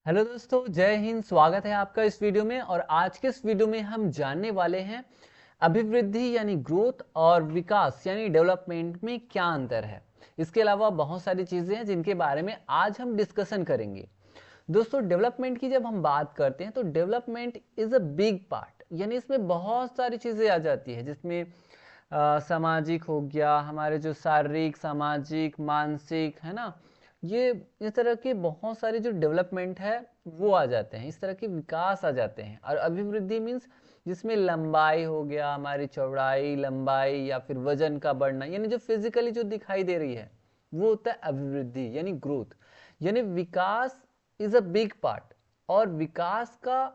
Hello दोस्तों, जय हिंद। स्वागत है आपका इस वीडियो में। और आज के इस वीडियो में हम जानने वाले हैं अभिवृद्धि यानी ग्रोथ और विकास यानी डेवलपमेंट में क्या अंतर है। इसके अलावा बहुत सारी चीज़ें हैं जिनके बारे में आज हम डिस्कशन करेंगे। दोस्तों, डेवलपमेंट की जब हम बात करते हैं तो development is a big part, यानी इसमें बहुत सारी चीज़ें आ जाती है जिसमें सामाजिक हो गया, हमारे जो शारीरिक, सामाजिक, मानसिक, है ना, ये इस तरह के बहुत सारे जो डेवलपमेंट है वो आ जाते हैं, इस तरह के विकास आ जाते हैं। और अभिवृद्धि मीन्स जिसमें लंबाई हो गया, हमारी चौड़ाई, लंबाई या फिर वजन का बढ़ना, यानी जो फिजिकली जो दिखाई दे रही है वो होता है अभिवृद्धि यानी ग्रोथ। यानी विकास इज अ बिग पार्ट, और विकास का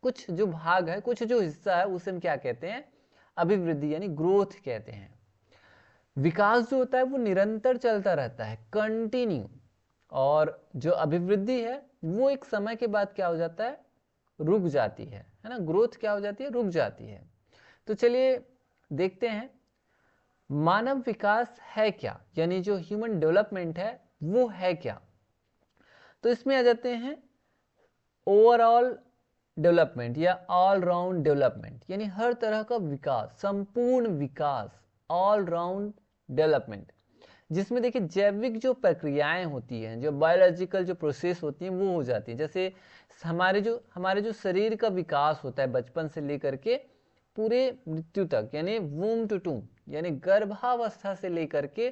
कुछ जो भाग है, कुछ जो हिस्सा है, उसे हम क्या कहते हैं? अभिवृद्धि यानी ग्रोथ कहते हैं। विकास जो होता है वो निरंतर चलता रहता है, कंटिन्यू। और जो अभिवृद्धि है वो एक समय के बाद क्या हो जाता है? रुक जाती है ना। ग्रोथ क्या हो जाती है? रुक जाती है। तो चलिए देखते हैं मानव विकास है क्या, यानी जो ह्यूमन डेवलपमेंट है वो है क्या। तो इसमें आ जाते हैं ओवरऑल डेवलपमेंट या ऑल राउंड डेवलपमेंट, यानी हर तरह का विकास, संपूर्ण विकास, ऑल राउंड डेवलपमेंट, जिसमें देखिए जैविक जो प्रक्रियाएं होती हैं, जो बायोलॉजिकल जो प्रोसेस होती हैं वो हो जाती है। जैसे हमारे जो शरीर का विकास होता है बचपन से लेकर के पूरे मृत्यु तक, यानी वूम टू टूम, यानी गर्भावस्था से लेकर के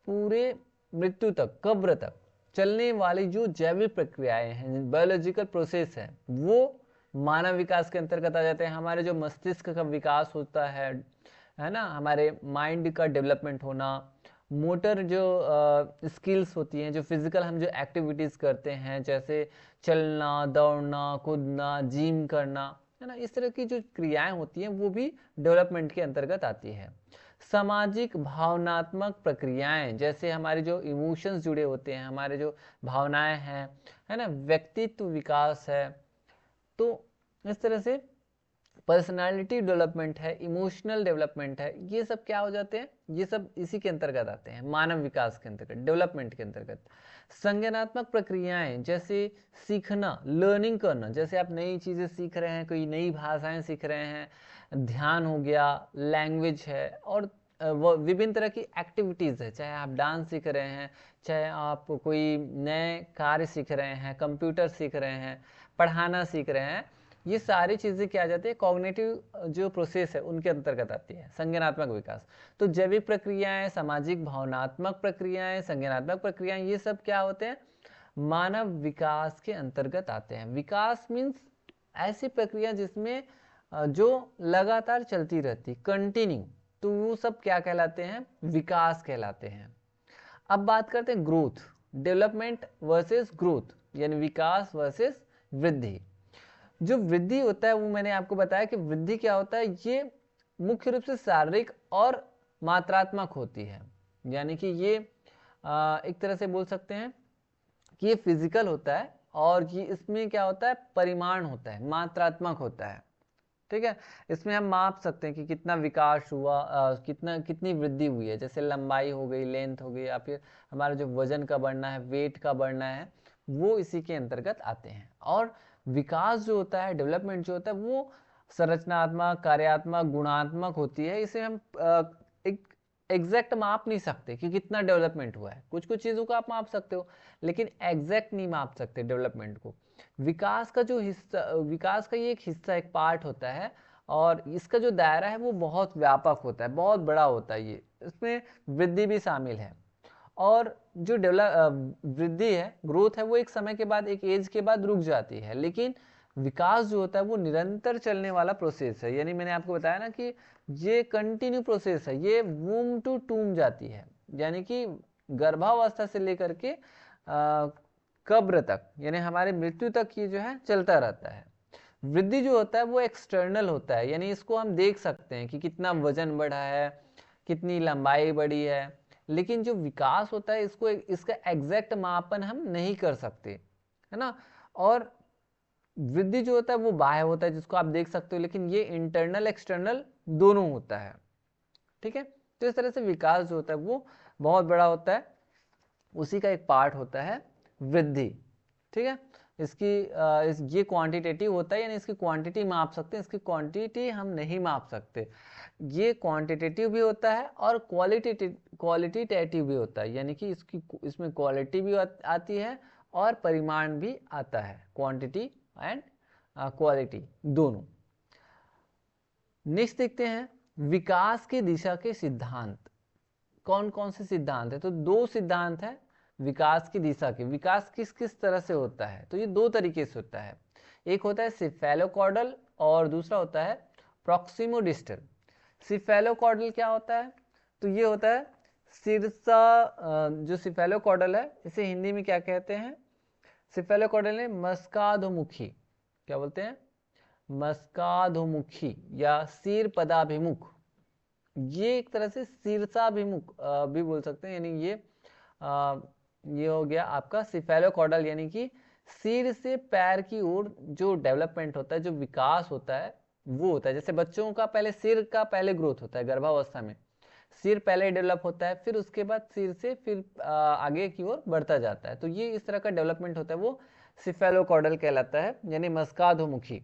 पूरे मृत्यु तक, कब्र तक चलने वाली जो जैविक प्रक्रियाएं हैं, बायोलॉजिकल प्रोसेस है, वो मानव विकास के अंतर्गत आ जाते हैं। हमारे जो मस्तिष्क का विकास होता है ना, हमारे माइंड का डेवलपमेंट होना, मोटर जो स्किल्स होती हैं, जो फिजिकल हम जो एक्टिविटीज़ करते हैं, जैसे चलना, दौड़ना, कूदना, जिम करना, है ना, इस तरह की जो क्रियाएं होती हैं वो भी डेवलपमेंट के अंतर्गत आती है। सामाजिक भावनात्मक प्रक्रियाएं, जैसे हमारे जो इमोशंस जुड़े होते हैं, हमारे जो भावनाएं हैं, है ना, व्यक्तित्व विकास है। तो इस तरह से पर्सनालिटी डेवलपमेंट है, इमोशनल डेवलपमेंट है, ये सब क्या हो जाते हैं? ये सब इसी के अंतर्गत आते हैं, मानव विकास के अंतर्गत, डेवलपमेंट के अंतर्गत। संज्ञानात्मक प्रक्रियाएं, जैसे सीखना, लर्निंग करना, जैसे आप नई चीज़ें सीख रहे हैं, कोई नई भाषाएं सीख रहे हैं, ध्यान हो गया, लैंग्वेज है, और वो विभिन्न तरह की एक्टिविटीज़ है, चाहे आप डांस सीख रहे हैं, चाहे आप कोई नए कार्य सीख रहे हैं, कंप्यूटर सीख रहे हैं, पढ़ाना सीख रहे हैं, ये सारी चीज़ें क्या आ जाती है? कॉग्निटिव जो प्रोसेस है उनके अंतर्गत आती है, संज्ञानात्मक विकास। तो जैविक प्रक्रियाएं, सामाजिक भावनात्मक प्रक्रियाएं, संज्ञानात्मक प्रक्रियाएं, ये सब क्या होते हैं? मानव विकास के अंतर्गत आते हैं। विकास मीन्स ऐसी प्रक्रिया जिसमें जो लगातार चलती रहती, कंटिन्यू, तो वो सब क्या कहलाते हैं? विकास कहलाते हैं। अब बात करते हैं ग्रोथ, डेवलपमेंट वर्सेस ग्रोथ, यानी विकास वर्सेस वृद्धि। जो वृद्धि होता है वो मैंने आपको बताया कि वृद्धि क्या होता है, ये मुख्य रूप से शारीरिक और मात्रात्मक होती है। यानी कि ये एक तरह से बोल सकते हैं कि ये फिजिकल होता है, और ये इसमें क्या होता है? परिमाण होता है, मात्रात्मक होता है। ठीक है, इसमें हम माप सकते हैं कि कितना विकास हुआ, कितनी वृद्धि हुई है। जैसे लंबाई हो गई, लेंथ हो गई, या फिर हमारा जो वजन का बढ़ना है, वेट का बढ़ना है, वो इसी के अंतर्गत आते हैं। और विकास जो होता है, डेवलपमेंट जो होता है, वो संरचनात्मक, कार्यात्मक, गुणात्मक होती है। इसे हम एक एग्जैक्ट माप नहीं सकते कि कितना डेवलपमेंट हुआ है। कुछ कुछ चीज़ों को आप माप सकते हो, लेकिन एग्जैक्ट नहीं माप सकते डेवलपमेंट को। विकास का जो हिस्सा, विकास का ये एक हिस्सा, एक पार्ट होता है, और इसका जो दायरा है वो बहुत व्यापक होता है, बहुत बड़ा होता है। ये इसमें वृद्धि भी शामिल है। और जो वृद्धि है, ग्रोथ है, वो एक समय के बाद, एक एज के बाद रुक जाती है। लेकिन विकास जो होता है वो निरंतर चलने वाला प्रोसेस है। यानी मैंने आपको बताया ना कि ये कंटिन्यू प्रोसेस है, ये वूम टू टूम जाती है, यानी कि गर्भावस्था से लेकर के कब्र तक, यानी हमारे मृत्यु तक ये जो है चलता रहता है। वृद्धि जो होता है वो एक्सटर्नल होता है, यानी इसको हम देख सकते हैं कि कितना वजन बढ़ा है, कितनी लंबाई बढ़ी है। लेकिन जो विकास होता है, इसको इसका एग्जैक्ट मापन हम नहीं कर सकते, है ना। और वृद्धि जो होता है वो बाह्य होता है, जिसको आप देख सकते हो, लेकिन ये इंटरनल एक्सटर्नल दोनों होता है। ठीक है, तो इस तरह से विकास जो होता है वो बहुत बड़ा होता है, उसी का एक पार्ट होता है वृद्धि। ठीक है, ये क्वांटिटेटिव होता है, यानी इसकी क्वांटिटी माप सकते हैं, इसकी क्वांटिटी हम नहीं माप सकते। ये क्वांटिटेटिव भी होता है और क्वालिटेटिव भी होता है, यानी कि इसमें क्वालिटी भी आती है और परिमाण भी आता है, क्वांटिटी एंड क्वालिटी दोनों। नेक्स्ट देखते हैं विकास की दिशा के सिद्धांत। कौन कौन से सिद्धांत है? तो 2 सिद्धांत है विकास की दिशा के। विकास किस किस तरह से होता है? तो ये 2 तरीके से होता है। एक होता है सिफेलोकॉर्डल और दूसरा होता है प्रॉक्सिमोडिस्टल। सिफेलोकॉर्डल क्या होता है? तो ये होता है सिरसा, जो सिफेलोकॉर्डल है इसे हिंदी में क्या कहते हैं? सिफेलोकॉर्डल ने मस्काधोमुखी, क्या बोलते हैं? मस्काधोमुखी या सिर पदाभिमुख, ये एक तरह से शीर्षाभिमुख भी बोल सकते हैं, यानी ये हो गया आपका सिफेलोकॉर्डल, यानी कि सिर से पैर की ओर जो डेवलपमेंट होता है, जो विकास होता है वो होता है। जैसे बच्चों का पहले सिर का पहले ग्रोथ होता है, गर्भावस्था में सिर पहले डेवलप होता है, फिर उसके बाद सिर से फिर आगे की ओर बढ़ता जाता है। तो ये इस तरह का डेवलपमेंट होता है, वो सिफेलोकॉर्डल कहलाता है, यानी मस्काधोमुखी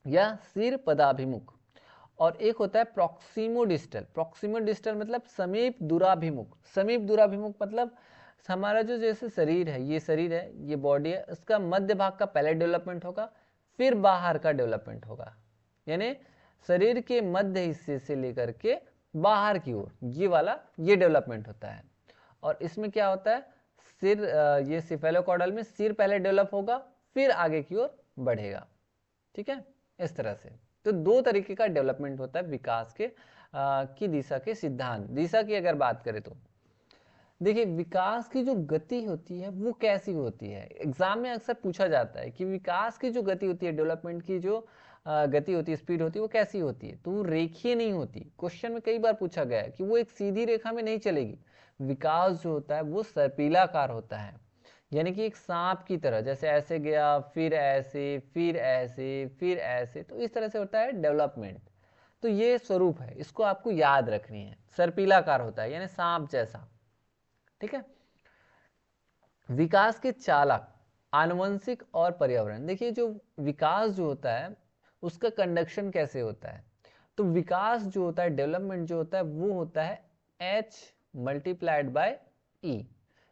या सिर पदाभिमुख। और एक होता है प्रॉक्सिमोडिस्टल। प्रॉक्सिमोडिस्टल मतलब समीप दूराभिमुख। समीप दूराभिमुख मतलब हमारा जो जैसे शरीर है, ये शरीर है, ये बॉडी है, उसका मध्य भाग का पहले डेवलपमेंट होगा, फिर बाहर का डेवलपमेंट होगा, यानी शरीर के मध्य हिस्से से लेकर के बाहर की ओर ये वाला ये डेवलपमेंट होता है। और इसमें क्या होता है, सिर, ये सिफेलोकॉर्डल में सिर पहले डेवलप होगा, फिर आगे की ओर बढ़ेगा। ठीक है, इस तरह से। तो 2 तरीके का डेवलपमेंट होता है विकास के की दिशा के सिद्धांत। दिशा की अगर बात करें तो देखिए, विकास की जो गति होती है वो कैसी होती है? एग्जाम में अक्सर पूछा जाता है कि विकास की जो गति होती है, डेवलपमेंट की जो गति होती है, स्पीड होती है, वो कैसी होती है? तो वो रेखीय नहीं होती। क्वेश्चन में कई बार पूछा गया है कि वो एक सीधी रेखा में नहीं चलेगी। विकास जो होता है वो सर्पिलाकार होता है, यानी कि एक सांप की तरह, जैसे ऐसे गया, फिर ऐसे, फिर ऐसे, फिर ऐसे, तो इस तरह से होता है डेवलपमेंट। तो ये स्वरूप है, इसको आपको याद रखनी है। सर्पिलाकार होता है, यानी सांप जैसा। ठीक है। विकास के चालक आनुवंशिक और पर्यावरण। देखिए, जो विकास जो होता है उसका कंडक्शन कैसे होता है? तो विकास जो होता है, डेवलपमेंट जो होता है, वो होता है H मल्टीप्लाइड बाय E,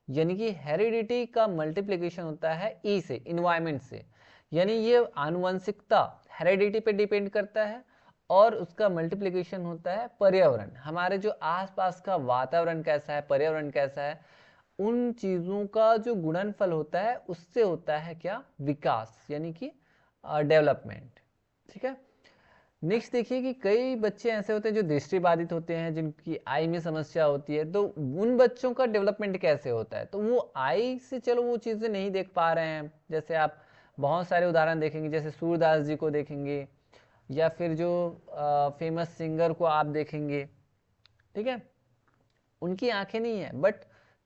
यानी कि हेरिडिटी का मल्टीप्लिकेशन होता है E से, इन्वायरमेंट से। यानी ये आनुवंशिकता हेरिडिटी पे डिपेंड करता है और उसका मल्टीप्लिकेशन होता है पर्यावरण। हमारे जो आसपास का वातावरण कैसा है, पर्यावरण कैसा है, उन चीज़ों का जो गुणनफल होता है उससे होता है क्या? विकास, यानी कि डेवलपमेंट। ठीक है। नेक्स्ट देखिए कि कई बच्चे ऐसे होते हैं जो दृष्टिबाधित होते हैं, जिनकी आई में समस्या होती है, तो उन बच्चों का डेवलपमेंट कैसे होता है? तो वो आई से चलो वो चीज़ें नहीं देख पा रहे हैं, जैसे आप बहुत सारे उदाहरण देखेंगे, जैसे सूरदास जी को देखेंगे या फिर जो फेमस सिंगर को आप देखेंगे। ठीक है, उनकी आंखें नहीं है, बट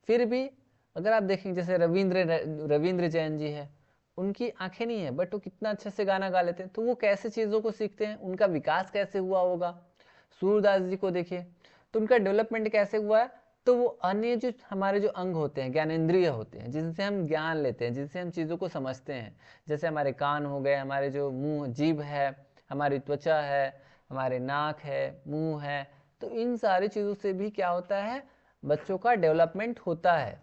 फिर भी अगर आप देखेंगे, जैसे रविंद्र जैन जी है, उनकी आंखें नहीं है, बट वो कितना अच्छे से गाना गा लेते हैं। तो वो कैसे चीज़ों को सीखते हैं, उनका विकास कैसे हुआ होगा? सूरदास जी को देखिए, तो उनका डेवलपमेंट कैसे हुआ है? तो वो अन्य जो हमारे जो अंग होते हैं, ज्ञानेंद्रिय होते हैं, जिनसे हम ज्ञान लेते हैं, जिनसे हम चीज़ों को समझते हैं, जैसे हमारे कान हो गए, हमारे जो मुंह, जीभ है, हमारी त्वचा है, हमारे नाक है, मुंह है, तो इन सारी चीज़ों से भी क्या होता है? बच्चों का डेवलपमेंट होता है।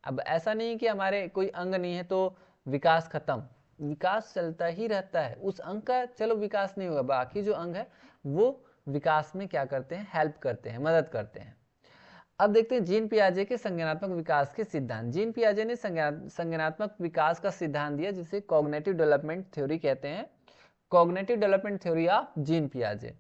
अब ऐसा नहीं कि हमारे कोई अंग नहीं है तो विकास खत्म, विकास चलता ही रहता है। उस अंग का चलो विकास नहीं होगा, बाकी जो अंग है वो विकास में क्या करते हैं? हेल्प करते हैं, मदद करते हैं। अब देखते हैं जीन पियाजे के संज्ञानात्मक विकास के सिद्धांत। जीन पियाजे ने संज्ञानात्मक विकास का सिद्धांत दिया, जिसे कॉग्निटिव डेवलपमेंट थ्योरी कहते हैं। Cognitive development theory of Jean पियाजे,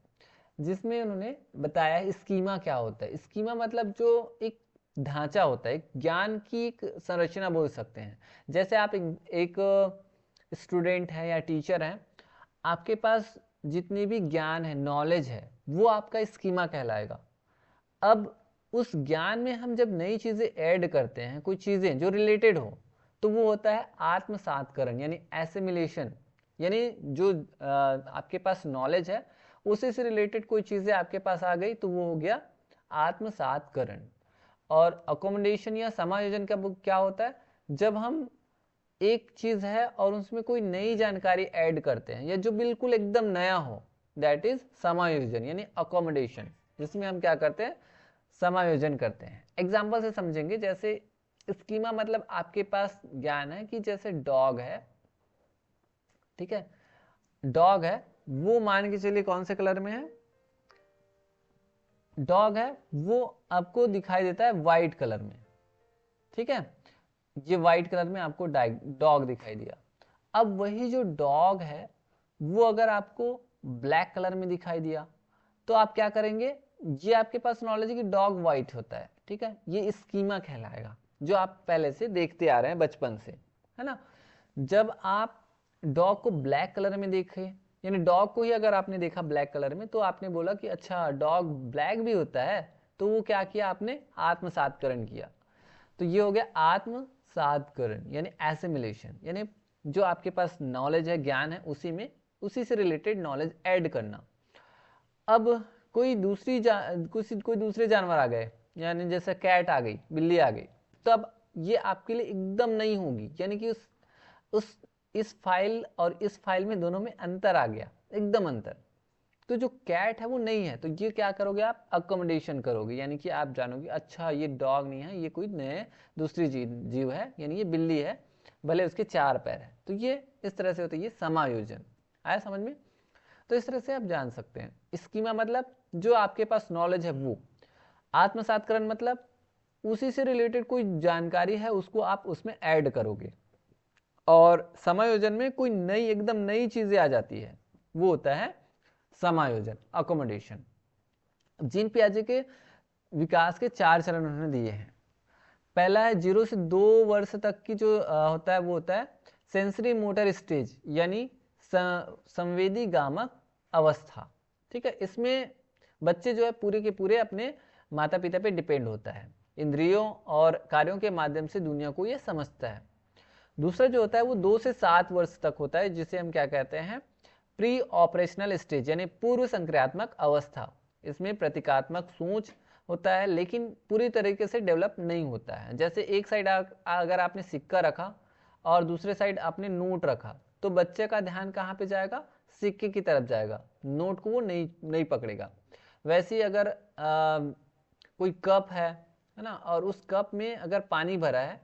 जिसमें उन्होंने बताया स्कीमा क्या होता है। स्कीमा मतलब जो एक ढांचा होता है, एक ज्ञान की एक संरचना बोल सकते हैं। जैसे आप एक स्टूडेंट है या टीचर है, आपके पास जितनी भी ज्ञान है, नॉलेज है, वो आपका स्कीमा कहलाएगा। अब उस ज्ञान में हम जब नई चीज़ें ऐड करते हैं, कोई चीज़ें जो रिलेटेड हो, तो वो होता है आत्मसातकरण, यानी एसिमिलेशन। यानी जो आपके पास नॉलेज है उसी से रिलेटेड कोई चीज़ें आपके पास आ गई, तो वो हो गया आत्मसातकरण। और अकोमोडेशन या समायोजन का क्या होता है? जब हम एक चीज है और उसमें कोई नई जानकारी ऐड करते हैं या जो बिल्कुल एकदम नया हो, दैट इज समायोजन यानी अकोमोडेशन, जिसमें हम क्या करते हैं, समायोजन करते हैं। एग्जाम्पल से समझेंगे, जैसे स्कीमा मतलब आपके पास ज्ञान है कि जैसे डॉग है, ठीक है, डॉग है, वो मान के चलिए कौन से कलर में है, डॉग है वो आपको दिखाई देता है व्हाइट कलर में, ठीक है, ये व्हाइट कलर में आपको डॉग दिखाई दिया। अब वही जो डॉग है वो अगर आपको ब्लैक कलर में दिखाई दिया तो आप क्या करेंगे, ये आपके पास नॉलेज है कि डॉग व्हाइट होता है, ठीक है, ये स्कीमा कहलाएगा जो आप पहले से देखते आ रहे हैं बचपन से, है ना। जब आप डॉग को ब्लैक कलर में देखे, यानी डॉग को ही अगर आपने देखा ब्लैक कलर में तो आपने बोला कि अच्छा डॉग ब्लैक भी होता है, तो वो क्या किया, आपने आत्मसातकरण किया। तो ये हो गया आत्मसातकरण यानी एसिमिलेशन, यानी जो आपके पास नॉलेज है, ज्ञान है, उसी से रिलेटेड नॉलेज ऐड करना। अब कोई दूसरे जानवर आ गए, यानी जैसे कैट आ गई, बिल्ली आ गई, तो अब ये आपके लिए एकदम नहीं होगी, यानी कि इस फाइल और इस फाइल में दोनों में अंतर आ गया, एकदम अंतर। तो जो कैट है वो नहीं है, तो ये क्या करोगे, आप अकोमोडेशन करोगे, यानी कि आप जानोगे अच्छा ये डॉग नहीं है, ये कोई नए दूसरी जीव है, यानी ये बिल्ली है, भले उसके 4 पैर है। तो ये इस तरह से होता है, ये समायोजन। आया समझ में? तो इस तरह से आप जान सकते हैं। स्कीमा मतलब जो आपके पास नॉलेज है वो, आत्मसातकरण मतलब उसी से रिलेटेड कोई जानकारी है उसको आप उसमें ऐड करोगे, और समायोजन में कोई नई एकदम नई चीजें आ जाती है, वो होता है समायोजन, अकोमोडेशन। जीन पियाजे के विकास के 4 चरण उन्होंने दिए हैं। पहला है 0 से 2 वर्ष तक की जो होता है वो होता है सेंसरी मोटर स्टेज, यानी संवेदी गामक अवस्था, ठीक है। इसमें बच्चे जो है पूरे के पूरे अपने माता पिता पे डिपेंड होता है, इंद्रियों और कार्यों के माध्यम से दुनिया को ये समझता है। दूसरा जो होता है वो 2 से 7 वर्ष तक होता है, जिसे हम क्या कहते हैं, प्री ऑपरेशनल स्टेज यानी पूर्व संक्रियात्मक अवस्था। इसमें प्रतीकात्मक सोच होता है लेकिन पूरी तरीके से डेवलप नहीं होता है। जैसे एक साइड अगर आपने सिक्का रखा और दूसरे साइड आपने नोट रखा, तो बच्चे का ध्यान कहाँ पे जाएगा, सिक्के की तरफ जाएगा, नोट को वो नहीं पकड़ेगा। वैसे ही अगर कोई कप है ना, और उस कप में अगर पानी भरा है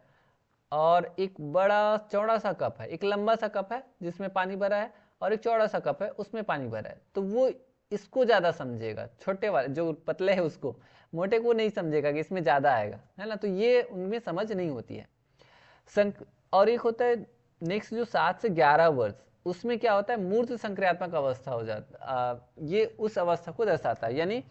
और एक बड़ा चौड़ा सा कप है, एक लंबा सा कप है जिसमें पानी भरा है और एक चौड़ा सा कप है उसमें पानी भरा है, तो वो इसको ज्यादा समझेगा, छोटे वाले जो पतले है उसको, मोटे को नहीं समझेगा कि इसमें ज्यादा आएगा, है ना। तो ये उनमें समझ नहीं होती है। और एक होता है नेक्स्ट जो 7 से 11 वर्ष, उसमें क्या होता है, मूर्त संक्रियात्मक अवस्था हो जाता, ये उस अवस्था को दर्शाता है, यानी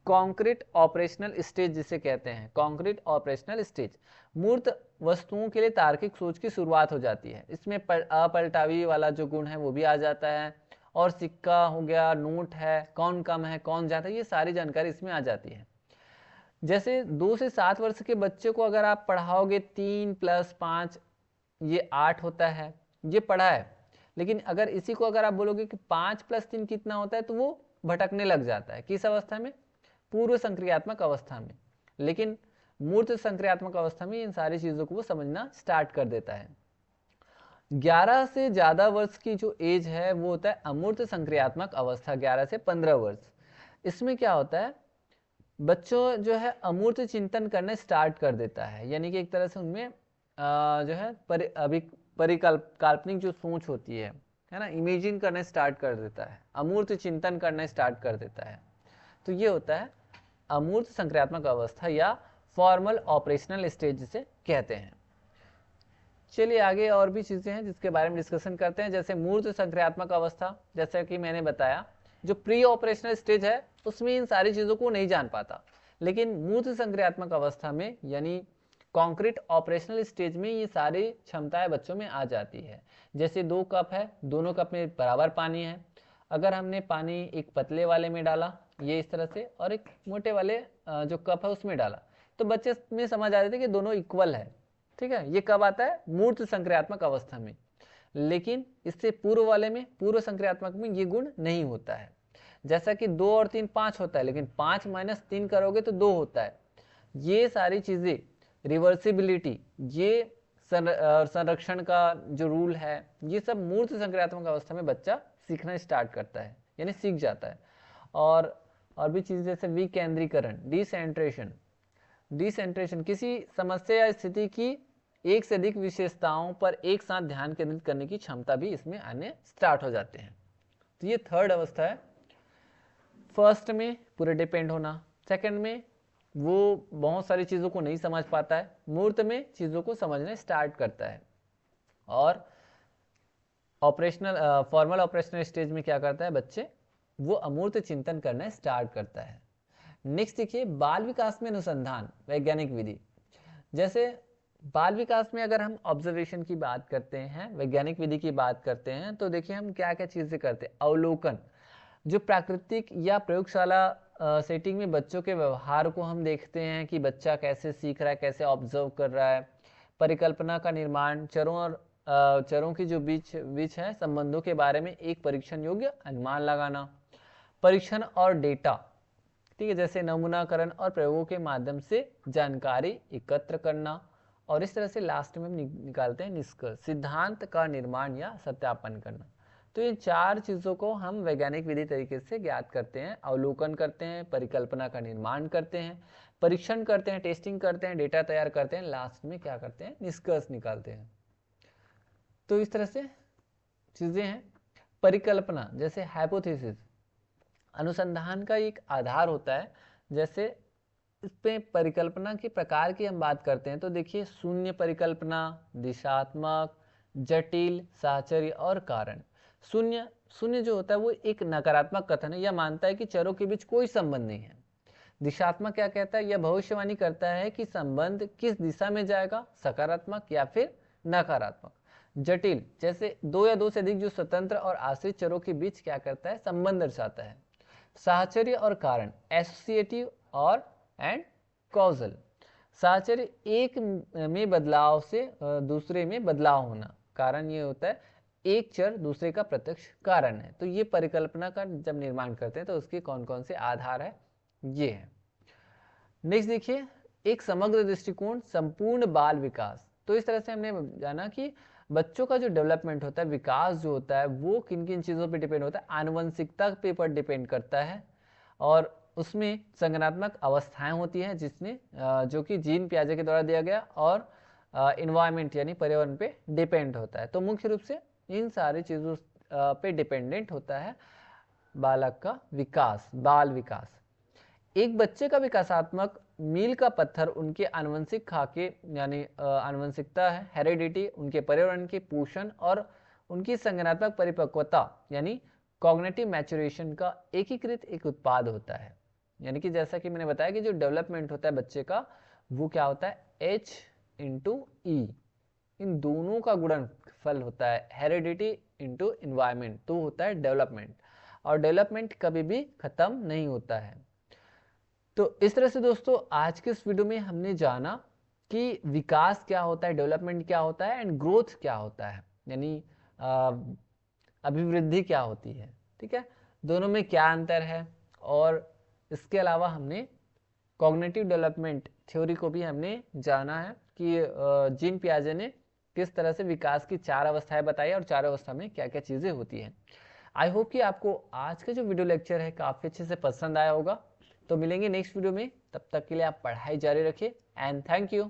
कॉन्क्रीट ऑपरेशनल स्टेज जिसे कहते हैं, कॉन्क्रीट ऑपरेशनल स्टेज। मूर्त वस्तुओं के लिए तार्किक सोच की शुरुआत हो जाती है। इसमें अपलटावी वाला जो गुण है वो भी आ जाता है, और सिक्का हो गया, नोट है, कौन कम है कौन ज्यादा है, ये सारी जानकारी इसमें आ जाती है। जैसे 2 से 7 वर्ष के बच्चे को अगर आप पढ़ाओगे 3 + 5 ये 8 होता है, ये पढ़ा है, लेकिन अगर इसी को अगर आप बोलोगे कि 5 + 3 कितना होता है, तो वो भटकने लग जाता है। किस अवस्था में, पूर्व संक्रियात्मक अवस्था में। लेकिन मूर्त संक्रियात्मक अवस्था में इन सारी चीजों को वो समझना स्टार्ट कर देता है। 11 से ज्यादा वर्ष की जो एज है वो होता है अमूर्त संक्रियात्मक अवस्था, 11 से 15 वर्ष। इसमें क्या होता है, बच्चों जो है अमूर्त चिंतन करना स्टार्ट कर देता है, यानी कि एक तरह से उनमें जो है काल्पनिक जो सोच होती है ना, इमेजिन करना स्टार्ट कर देता है, अमूर्त चिंतन करना स्टार्ट कर देता है। तो ये होता है अमूर्त संक्रियात्मक अवस्था या फॉर्मल ऑपरेशनल स्टेज जिसे कहते हैं। चलिए आगे और भी चीजें हैं जिसके बारे में डिस्कशन करते हैं। जैसे मूर्त संक्रियात्मक अवस्था, जैसे कि मैंने बताया, जो प्री ऑपरेशनल स्टेज है उसमें इन सारी चीजों को नहीं जान पाता, लेकिन मूर्त संक्रियात्मक अवस्था में यानी कॉन्क्रीट ऑपरेशनल स्टेज में ये सारी क्षमताएं बच्चों में आ जाती है। जैसे 2 कप है, दोनों कप में बराबर पानी है, अगर हमने पानी एक पतले वाले में डाला ये इस तरह से, और एक मोटे वाले जो कप है उसमें डाला, तो बच्चे में समझ आ जाते हैं कि दोनों इक्वल है, ठीक है। ये कब आता है, मूर्त संक्रियात्मक अवस्था में। लेकिन इससे पूर्व वाले में, पूर्व संक्रियात्मक में ये गुण नहीं होता है। जैसा कि 2 और 3 5 होता है, लेकिन 5 - 3 करोगे तो 2 होता है। ये सारी चीजें, रिवर्सिबिलिटी, ये संरक्षण का जो रूल है, ये सब मूर्त संक्रियात्मक अवस्था में बच्चा सीखना स्टार्ट करता है, यानी सीख जाता है। और भी चीज़ जैसे विकेंद्रीकरण, डिसेंट्रेशन किसी समस्या या स्थिति की एक से अधिक विशेषताओं पर एक साथ ध्यान केंद्रित करने की क्षमता भी इसमें आने स्टार्ट हो जाते हैं। तो ये थर्ड अवस्था है। फर्स्ट में पूरे डिपेंड होना, सेकंड में वो बहुत सारी चीज़ों को नहीं समझ पाता है, मूर्त में चीज़ों को समझने स्टार्ट करता है, और फॉर्मल ऑपरेशनल स्टेज में क्या करता है बच्चे, वो अमूर्त चिंतन करना स्टार्ट करता है। नेक्स्ट देखिए, बाल विकास में अनुसंधान वैज्ञानिक विधि। जैसे बाल विकास में अगर हम ऑब्जर्वेशन की बात करते हैं, वैज्ञानिक विधि की बात करते हैं, तो देखिए हम क्या क्या चीज़ें करते हैं। अवलोकन, जो प्राकृतिक या प्रयोगशाला सेटिंग में बच्चों के व्यवहार को हम देखते हैं कि बच्चा कैसे सीख रहा है, कैसे ऑब्जर्व कर रहा है। परिकल्पना का निर्माण, चरों की जो बीच है संबंधों के बारे में एक परीक्षण योग्य अनुमान लगाना। परीक्षण और डेटा, ठीक है, जैसे नमूनाकरण और प्रयोगों के माध्यम से जानकारी एकत्र करना, और इस तरह से लास्ट में हम निकालते हैं निष्कर्ष, सिद्धांत का निर्माण या सत्यापन करना। तो ये चार चीज़ों को हम वैज्ञानिक विधि तरीके से ज्ञात करते हैं। अवलोकन करते हैं, परिकल्पना का निर्माण करते हैं, परीक्षण करते हैं, टेस्टिंग करते हैं, डेटा तैयार करते हैं, लास्ट में क्या करते हैं, निष्कर्ष निकालते हैं। तो इस तरह से चीज़ें हैं। परिकल्पना जैसे हाइपोथेसिस, अनुसंधान का एक आधार होता है। जैसे इस पे परिकल्पना के प्रकार की हम बात करते हैं, तो देखिए शून्य परिकल्पना, दिशात्मक, जटिल, साहचर्य और कारण। शून्य जो होता है वो एक नकारात्मक कथन है, यह मानता है कि चरों के बीच कोई संबंध नहीं है। दिशात्मक क्या कहता है, यह भविष्यवाणी करता है कि संबंध किस दिशा में जाएगा, सकारात्मक या फिर नकारात्मक। जटिल जैसे दो या दो से अधिक जो स्वतंत्र और आश्रित चरों के बीच क्या करता है, संबंध दर्शाता है। साहचर्य और कारण, एसोसिएटिव और एंड कॉजल। साहचर्य एक में बदलाव से दूसरे में बदलाव होना, कारण ये होता है एक चर दूसरे का प्रत्यक्ष कारण है। तो ये परिकल्पना का जब निर्माण करते हैं तो उसके कौन कौन से आधार है, ये है। नेक्स्ट देखिए, एक समग्र दृष्टिकोण, संपूर्ण बाल विकास। तो इस तरह से हमने जाना कि बच्चों का जो डेवलपमेंट होता है, विकास जो होता है, वो किन किन चीज़ों पे डिपेंड होता है, आनुवंशिकता पे पर डिपेंड करता है, और उसमें संज्ञानात्मक अवस्थाएं होती हैं जिसने जो कि जीन पियाजे के द्वारा दिया गया, और इन्वायरमेंट यानी पर्यावरण पे डिपेंड होता है। तो मुख्य रूप से इन सारी चीज़ों पे डिपेंडेंट होता है बालक का विकास, बाल विकास। एक बच्चे का विकासात्मक मील का पत्थर उनके आनुवंशिक खाके यानी आनुवंशिकता है, हेरिडिटी, उनके पर्यावरण के पोषण और उनकी संज्ञानात्मक परिपक्वता यानी कॉग्निटिव मैच्योरेशन का एकीकृत एक उत्पाद होता है। यानी कि जैसा कि मैंने बताया कि जो डेवलपमेंट होता है बच्चे का, वो क्या होता है, H × E, इन दोनों का गुणनफल होता है, हेरिडिटी इंटू इन्वायरमेंट, तो होता है डेवलपमेंट। और डेवलपमेंट कभी भी खत्म नहीं होता है। तो इस तरह से दोस्तों आज के इस वीडियो में हमने जाना कि विकास क्या होता है, डेवलपमेंट क्या होता है, एंड ग्रोथ क्या होता है, यानी अभिवृद्धि क्या होती है। ठीक है, दोनों में क्या अंतर है, और इसके अलावा हमने कॉग्निटिव डेवलपमेंट थ्योरी को भी हमने जाना है कि जीन पियाजे ने किस तरह से विकास की चार अवस्थाएं बताई और चार अवस्था में क्या क्या चीज़ें होती हैं। आई होप कि आपको आज का जो वीडियो लेक्चर है काफ़ी अच्छे से पसंद आया होगा। तो मिलेंगे नेक्स्ट वीडियो में, तब तक के लिए आप पढ़ाई जारी रखिए एंड थैंक यू।